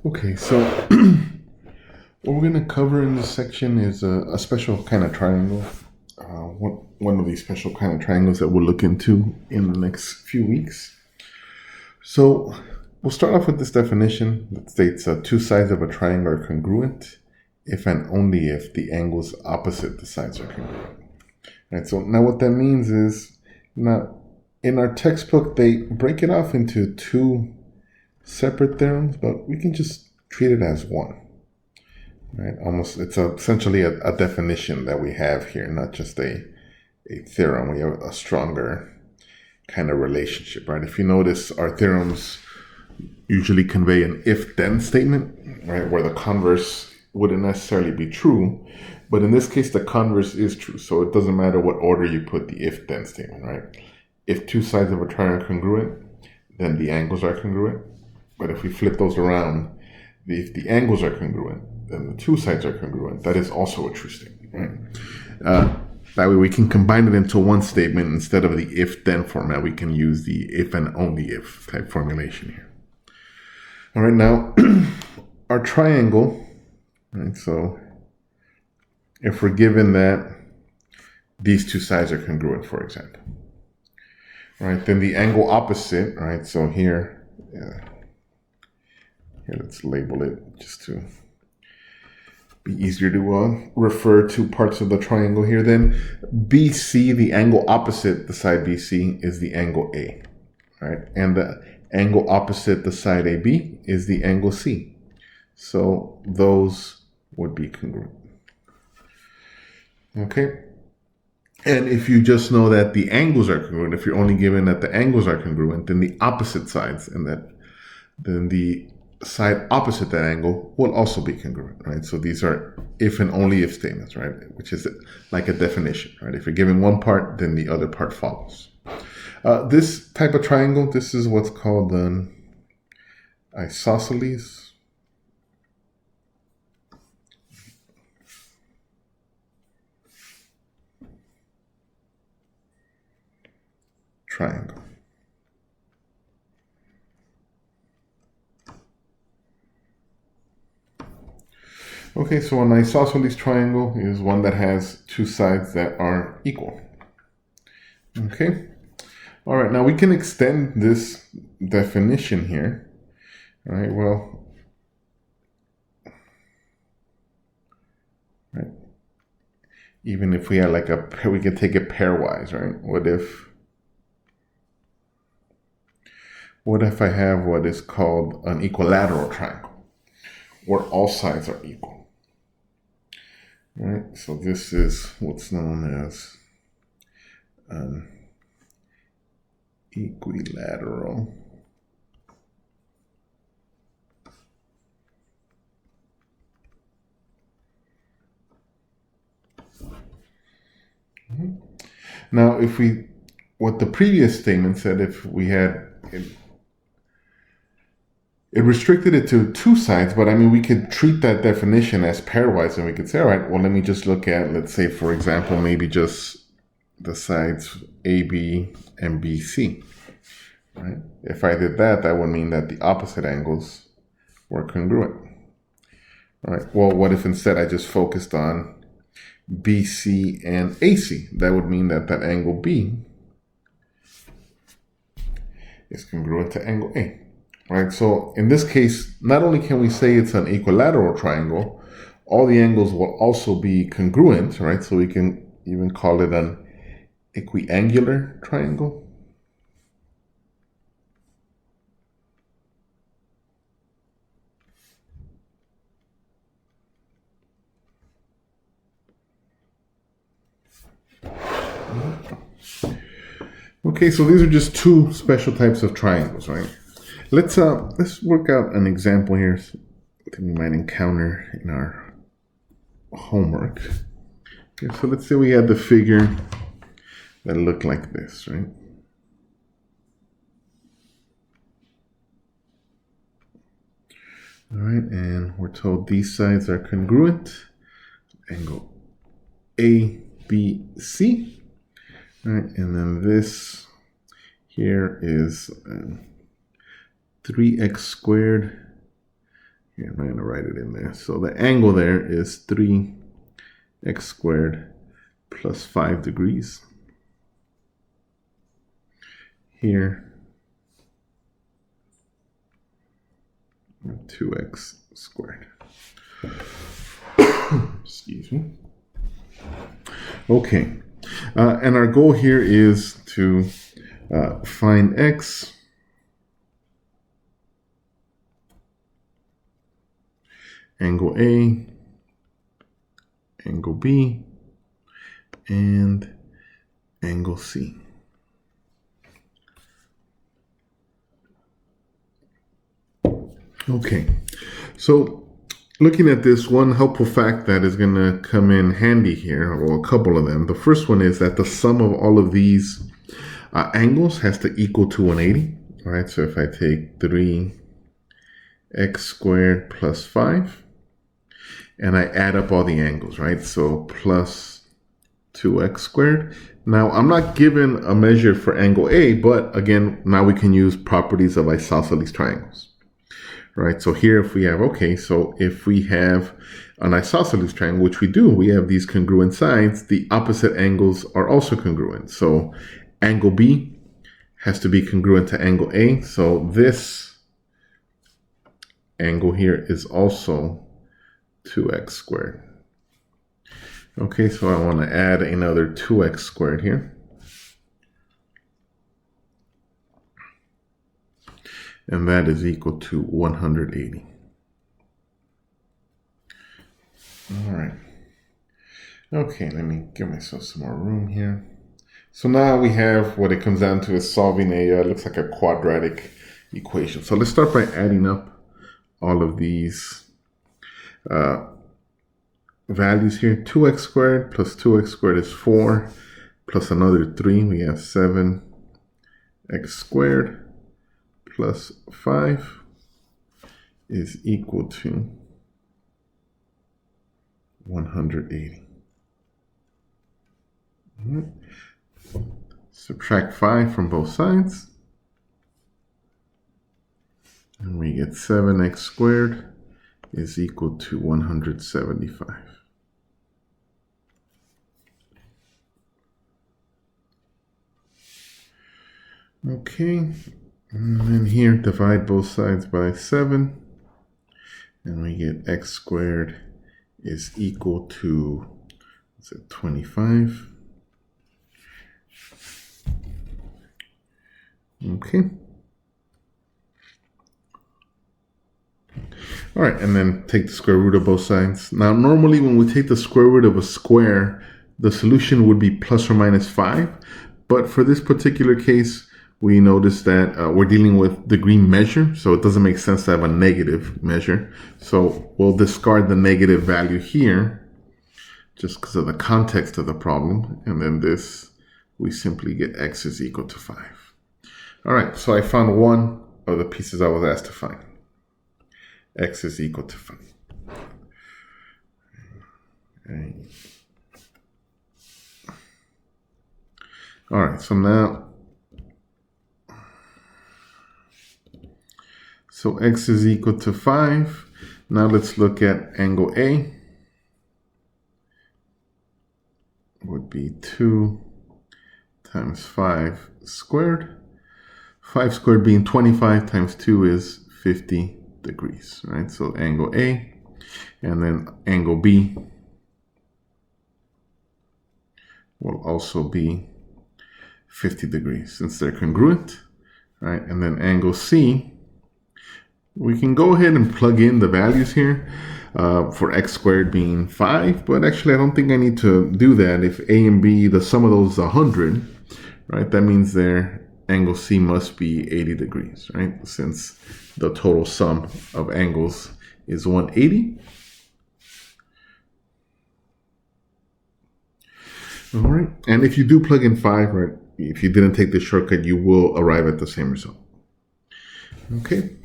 Okay, so what we're going to cover in this section is a special kind of triangle. One of these special kind of triangles that we'll look into in the next few weeks. So we'll start off with this definition that states two sides of a triangle are congruent if and only if the angles opposite the sides are congruent. Right, so now what that means is, now in our textbook they break it off into two separate theorems, but we can just treat it as one. Right? Almost, it's essentially a definition that we have here, not just a theorem. We have a stronger kind of relationship, right? If you notice, our theorems usually convey an if-then statement, right, where the converse wouldn't necessarily be true, but in this case, the converse is true. So it doesn't matter what order you put the if-then statement, right? If two sides of a triangle are congruent, then the angles are congruent. But if we flip those around, if the angles are congruent, then the two sides are congruent. That is also a true statement, right? That way we can combine it into one statement instead of the if-then format. We can use the if and only if type formulation here. All right, now our triangle, right? So if we're given that these two sides are congruent, for example, right, then the angle opposite, right? So here, here let's label it just to be easier to refer to parts of the triangle here. Then BC, the angle opposite the side BC, is the angle A, right? And the angle opposite the side AB is the angle C. So those would be congruent. Okay. And if you just know that the angles are congruent, if you're only given that the angles are congruent, then the opposite sides and then the side opposite that angle will also be congruent, right? So these are if and only if statements, right? Which is like a definition, right? If you're given one part, then the other part follows. This type of triangle, this is what's called an isosceles triangle. Okay, so an isosceles triangle is one that has two sides that are equal. Okay, all right, now we can extend this definition here. All right, well, right, even if we had like we can take it pairwise, right? What if I have what is called an equilateral triangle, where all sides are equal? Right, so this is what's known as an equilateral Now, what the previous statement said, if we had it restricted it to two sides, but I mean, we could treat that definition as pairwise, and we could say, all right, well, let me just look at, let's say, for example, maybe just the sides AB and BC, right? If I did that, that would mean that the opposite angles were congruent, right? Well, what if instead I just focused on BC and AC? That would mean that that angle B is congruent to angle A. Right, so in this case, not only can we say it's an equilateral triangle, all the angles will also be congruent, right? So we can even call it an equiangular triangle. Okay, so these are just two special types of triangles, right? Let's work out an example here that we might encounter in our homework. Okay, so let's say we had the figure that looked like this, right? All right, and we're told these sides are congruent. Angle ABC. All right, and then this here is 3x squared Here, I'm going to write it in there. So the angle there is 3x squared plus 5 degrees. Here, 2x squared. Excuse me. Okay. And our goal here is to find x, angle A, angle B, and angle C. Okay, so looking at this, one helpful fact that is going to come in handy here, or a couple of them. The first one is that the sum of all of these angles has to equal to 180. All right, so if I take 3x squared plus 5, and I add up all the angles, right? So plus 2x squared. Now, I'm not given a measure for angle A, but again, now we can use properties of isosceles triangles. Right, so here if we have, okay, so if we have an isosceles triangle, which we do, we have these congruent sides, the opposite angles are also congruent. So angle B has to be congruent to angle A. So this angle here is also 2x squared. Okay, so I want to add another 2x squared here. And that is equal to 180. All right. Okay, let me give myself some more room here. So now we have what it comes down to is solving a, looks like a quadratic equation. So let's start by adding up all of these values here. 2x squared plus 2x squared is 4, plus another 3, we have 7x squared. Plus 5 is equal to 180. Right. Subtract 5 from both sides. And we get 7x squared is equal to 175. Okay. And then here, divide both sides by 7, and we get x squared is equal to, what's it, 25. Okay. All right, and then take the square root of both sides. Now, normally when we take the square root of a square, the solution would be plus or minus 5. But for this particular case, we notice that we're dealing with degree measure, so it doesn't make sense to have a negative measure. So we'll discard the negative value here just because of the context of the problem. And then this, we simply get x is equal to 5. All right, so I found one of the pieces I was asked to find. X is equal to 5. Okay. All right, so now, so x is equal to 5. Now let's look at angle A. Would be 2 times 5 squared. 5 squared being 25 times 2 is 50 degrees, right? So angle A, and then angle B will also be 50 degrees since they're congruent, right? And then angle C, we can go ahead and plug in the values here for x squared being 5, but actually I don't think I need to do that. If A and B, the sum of those is 100, right? That means their angle C must be 80 degrees, right? Since the total sum of angles is 180. All right, and if you do plug in 5, right, if you didn't take the shortcut, you will arrive at the same result. Okay.